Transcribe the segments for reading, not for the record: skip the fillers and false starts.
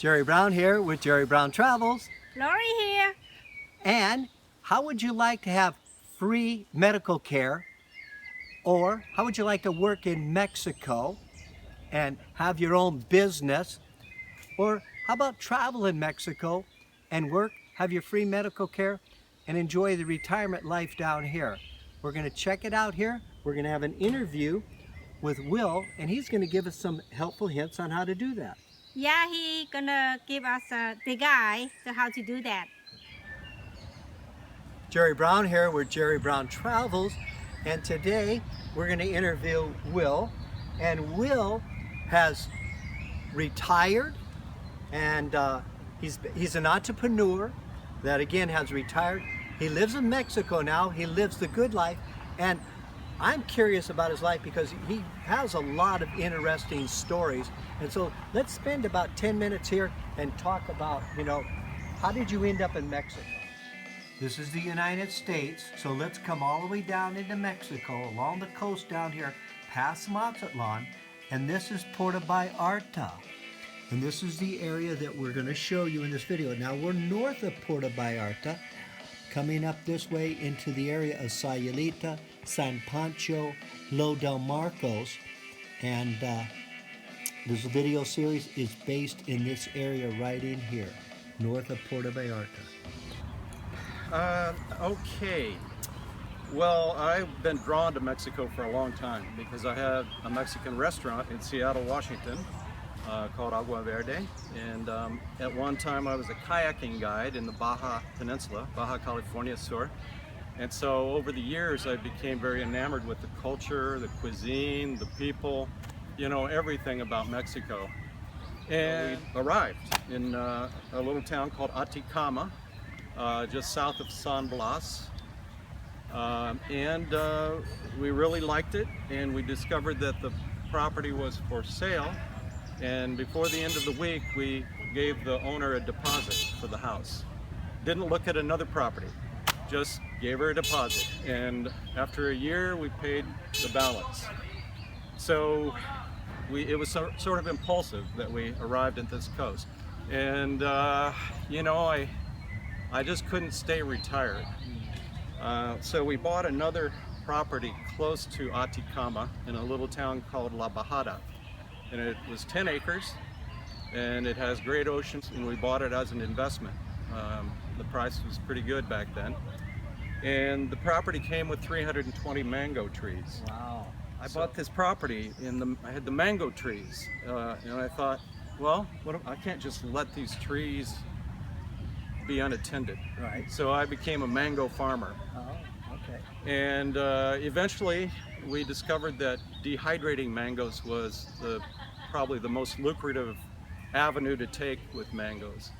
Jerry Brown here with Jerry Brown Travels. Lori here. And how would you like to have free medical care? Or how would you like to work in Mexico and have your own business? Or how about travel in Mexico and work, have your free medical care, and enjoy the retirement life down here? We're going to check it out here. We're going to have an interview with Will, and he's going to give us some helpful hints on how to do that. Yeah, he gonna give us the guide to how to do that. Jerry Brown here with Jerry Brown Travels, and today we're going to interview Will. And Will has retired, and he's an entrepreneur that again has retired. He lives in Mexico now. He lives the good life, and I'm curious about his life because he has a lot of interesting stories. And so let's spend about 10 minutes here and talk about, how did you end up in Mexico? This is the United States, so let's come all the way down into Mexico, along the coast down here, past Mazatlan, and this is Puerto Vallarta. And this is the area that we're going to show you in this video. Now we're north of Puerto Vallarta, coming up this way into the area of Sayulita, San Pancho, Lo del Marcos, and this video series is based in this area right in here, north of Puerto Vallarta. Okay. Well, I've been drawn to Mexico for a long time because I had a Mexican restaurant in Seattle, Washington called Agua Verde. And at one time I was a kayaking guide in the Baja Peninsula, Baja California Sur. And so over the years I became very enamored with the culture, the cuisine, the people, everything about Mexico. And we arrived in a little town called Atacama, just south of San Blas. We really liked it, and we discovered that the property was for sale. And before the end of the week, we gave the owner a deposit for the house. Didn't look at another property, just gave her a deposit. And after a year, we paid the balance. So it was sort of impulsive that we arrived at this coast. And, I just couldn't stay retired. So we bought another property close to Atacama in a little town called La Bajada. And it was 10 acres, and it has great oceans, and we bought it as an investment. The price was pretty good back then. And the property came with 320 mango trees. Wow. I bought this property, I had the mango trees, and I thought, well, I can't just let these trees be unattended. Right. So I became a mango farmer. Oh, okay. And eventually we discovered that dehydrating mangoes was probably the most lucrative avenue to take with mangoes.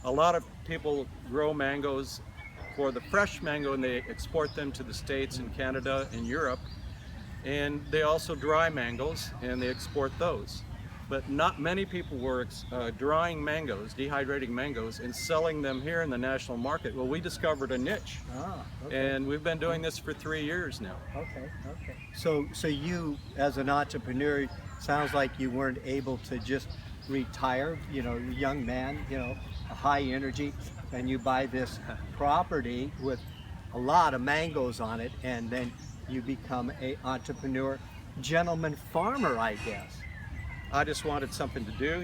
A lot of people grow mangoes for the fresh mango, and they export them to the States and Canada and Europe. And they also dry mangoes, and they export those. But not many people were drying mangoes, dehydrating mangoes, and selling them here in the national market. Well, we discovered a niche, and we've been doing this for 3 years now. Okay. So you, as an entrepreneur, sounds like you weren't able to just retire. You're a young man, a high energy, and you buy this property with a lot of mangoes on it, and then you become an entrepreneur, gentleman farmer, I guess. I just wanted something to do.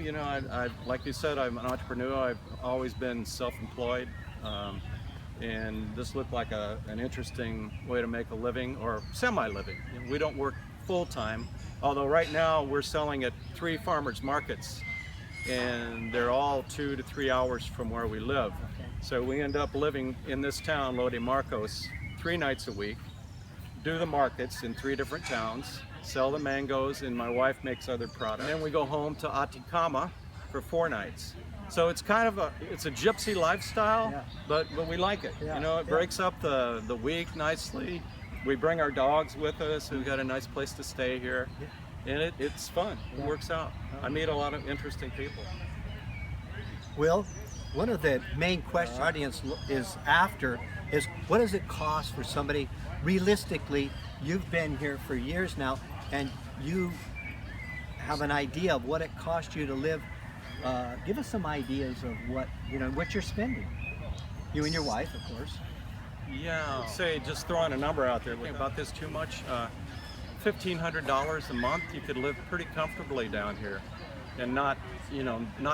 Like you said, I'm an entrepreneur. I've always been self-employed, and this looked like an interesting way to make a living, or semi-living. We don't work full-time, although right now we're selling at 3 farmers markets, and they're all 2 to 3 hours from where we live. Okay. So we end up living in this town, Lo de Marcos, 3 nights a week, do the markets in 3 different towns, sell the mangoes, and my wife makes other products. And then we go home to Atacama for 4 nights. So it's kind of a gypsy lifestyle, but we like it. It breaks up the week nicely. We bring our dogs with us. We've got a nice place to stay here, and it's fun. It works out. I meet a lot of interesting people. Will, one of the main questions our audience is after is, what does it cost for somebody, realistically, you've been here for years now, and you have an idea of what it cost you to live give us some ideas of what you're spending. You and your wife, of course. Yeah, say just throwing a number out there about this too much. $1,500 a month, you could live pretty comfortably down here, and not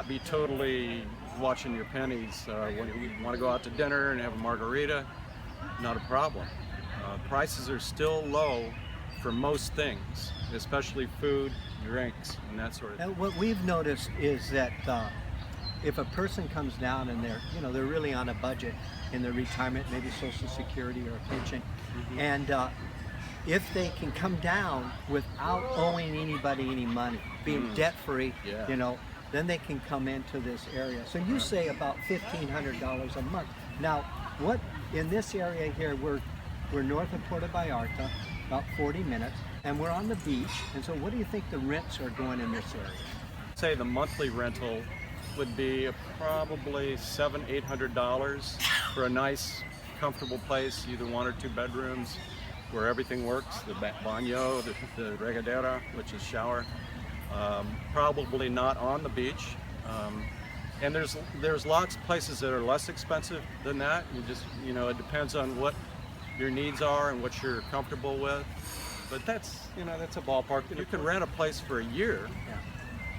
be totally watching your pennies. When you want to go out to dinner and have a margarita, not a problem. Prices are still low for most things, especially food, drinks, and that sort of thing. And what we've noticed is that if a person comes down and they're really on a budget in their retirement, maybe Social Security or a pension, and if they can come down without owing anybody any money, being debt free, then they can come into this area. So you say about $1,500 a month. Now, what in this area here, we're north of Puerto Vallarta, about 40 minutes, and we're on the beach. And so, what do you think the rents are going in this area? Say the monthly rental would be probably $700-800 for a nice, comfortable place, either 1 or 2 bedrooms, where everything works, the baño, the regadera, which is shower. Probably not on the beach. And there's lots of places that are less expensive than that. It depends on what your needs are and what you're comfortable with. But that's a ballpark. You can rent a place for a year,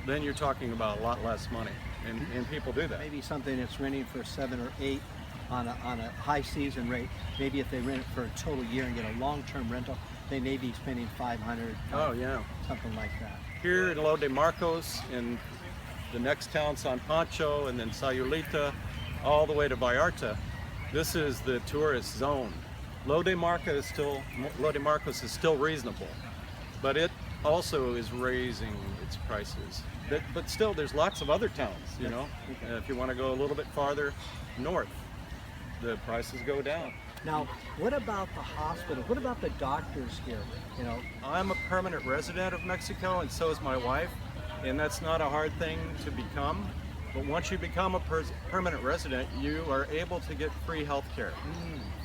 then you're talking about a lot less money, and people do that. Maybe something that's renting for 7 or 8 on a high season rate. Maybe if they rent it for a total year and get a long-term rental, they may be spending $500. Oh yeah, something like that. Here in Lo de Marcos, in the next town, San Pancho, and then Sayulita, all the way to Vallarta, this is the tourist zone. Lo de Marcos is still reasonable, but it also is raising its prices. But still, there's lots of other towns, If you want to go a little bit farther north, the prices go down. Now, what about the hospital? What about the doctors here? I'm a permanent resident of Mexico, and so is my wife, and that's not a hard thing to become. But once you become a permanent resident, you are able to get free health care.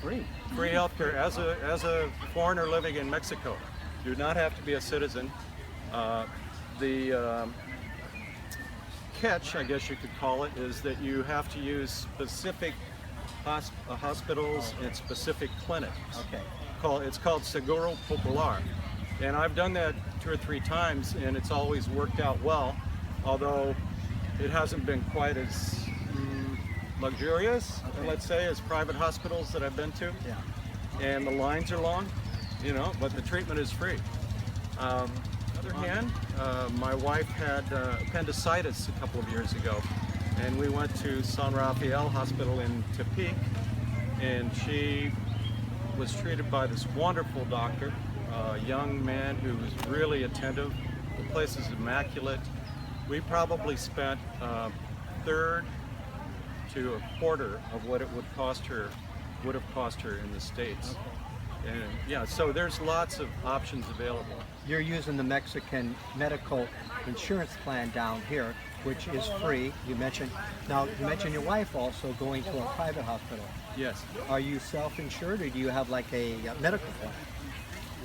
Free health care as a foreigner living in Mexico. You do not have to be a citizen. The catch, I guess you could call it, is that you have to use specific hospitals and specific clinics. It's called Seguro Popular, and I've done that 2 or 3 times, and it's always worked out well, although it hasn't been quite as luxurious, let's say, as private hospitals that I've been to. And the lines are long, but the treatment is free. On the other hand, my wife had appendicitis a couple of years ago, and we went to San Rafael Hospital in Tepic, and she was treated by this wonderful doctor, a young man who was really attentive. The place is immaculate. We probably spent a third to a quarter of what it would have cost her in the States. And so there's lots of options available. You're using the Mexican medical insurance plan down here, which is free. You mentioned your wife also going to a private hospital. Yes. Are you self-insured, or do you have like a medical plan?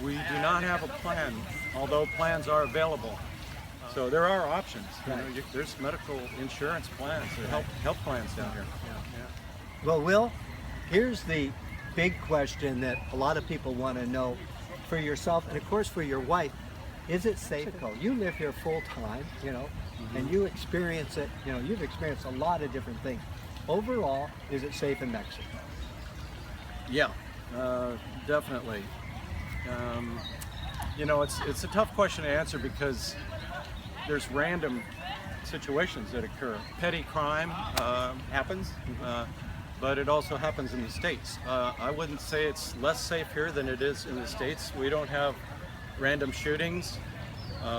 We do not have a plan, although plans are available. So there are options. There's medical insurance plans, health plans down here. Well, Will, here's the big question that a lot of people want to know for yourself, and of course for your wife. Is it safe? You live here full time, and you experience it. You've experienced a lot of different things. Overall, is it safe in Mexico? Yeah, definitely. It's a tough question to answer because there's random situations that occur. Petty crime happens, but it also happens in the States. I wouldn't say it's less safe here than it is in the States. We don't have random shootings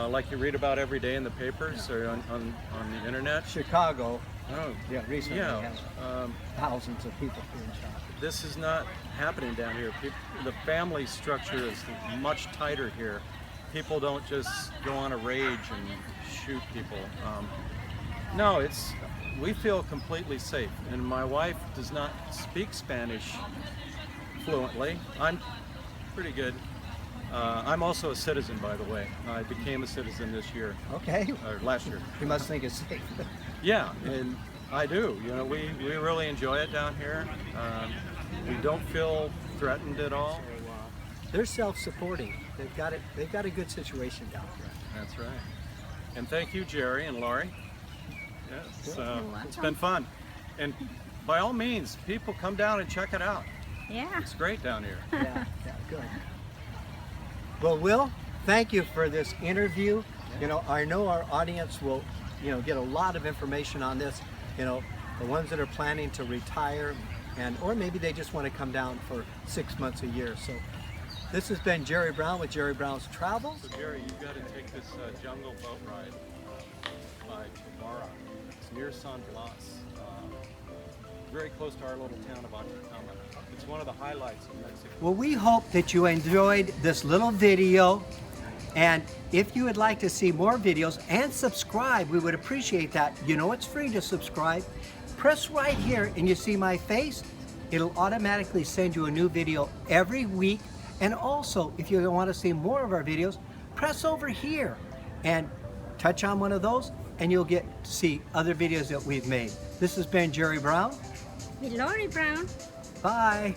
like you read about every day in the papers or on the internet. Chicago, recently Yeah. has thousands of people being shot. This is not happening down here. The family structure is much tighter here. People don't just go on a rage and shoot people. No, we feel completely safe. And my wife does not speak Spanish fluently. I'm pretty good. I'm also a citizen, by the way. I became a citizen this year, Okay. or last year. You must think it's safe. Yeah, and I do. You know, we really enjoy it down here. We don't feel threatened at all. They're self-supporting. They've got it. They've got a good situation down here. That's right. And thank you, Jerry and Laurie. Yes, it's been fun. And by all means, people come down and check it out. Yeah. It's great down here. Yeah, good. Well, Will, thank you for this interview. You know, I know our audience will, you know, get a lot of information on this. You know, the ones that are planning to retire, or maybe they just want to come down for 6 months a year. So, this has been Jerry Brown with Jerry Brown's Travels. So Jerry, you've got to take this jungle boat ride by Chapala. It's near San Blas, very close to our little town of Ajijic. It's one of the highlights of Mexico. Well, we hope that you enjoyed this little video. And if you would like to see more videos and subscribe, we would appreciate that. You know it's free to subscribe. Press right here and you see my face. It'll automatically send you a new video every week. And also, if you want to see more of our videos, press over here and touch on one of those and you'll get to see other videos that we've made. This has been Jerry Brown. With Laurie Brown. Bye.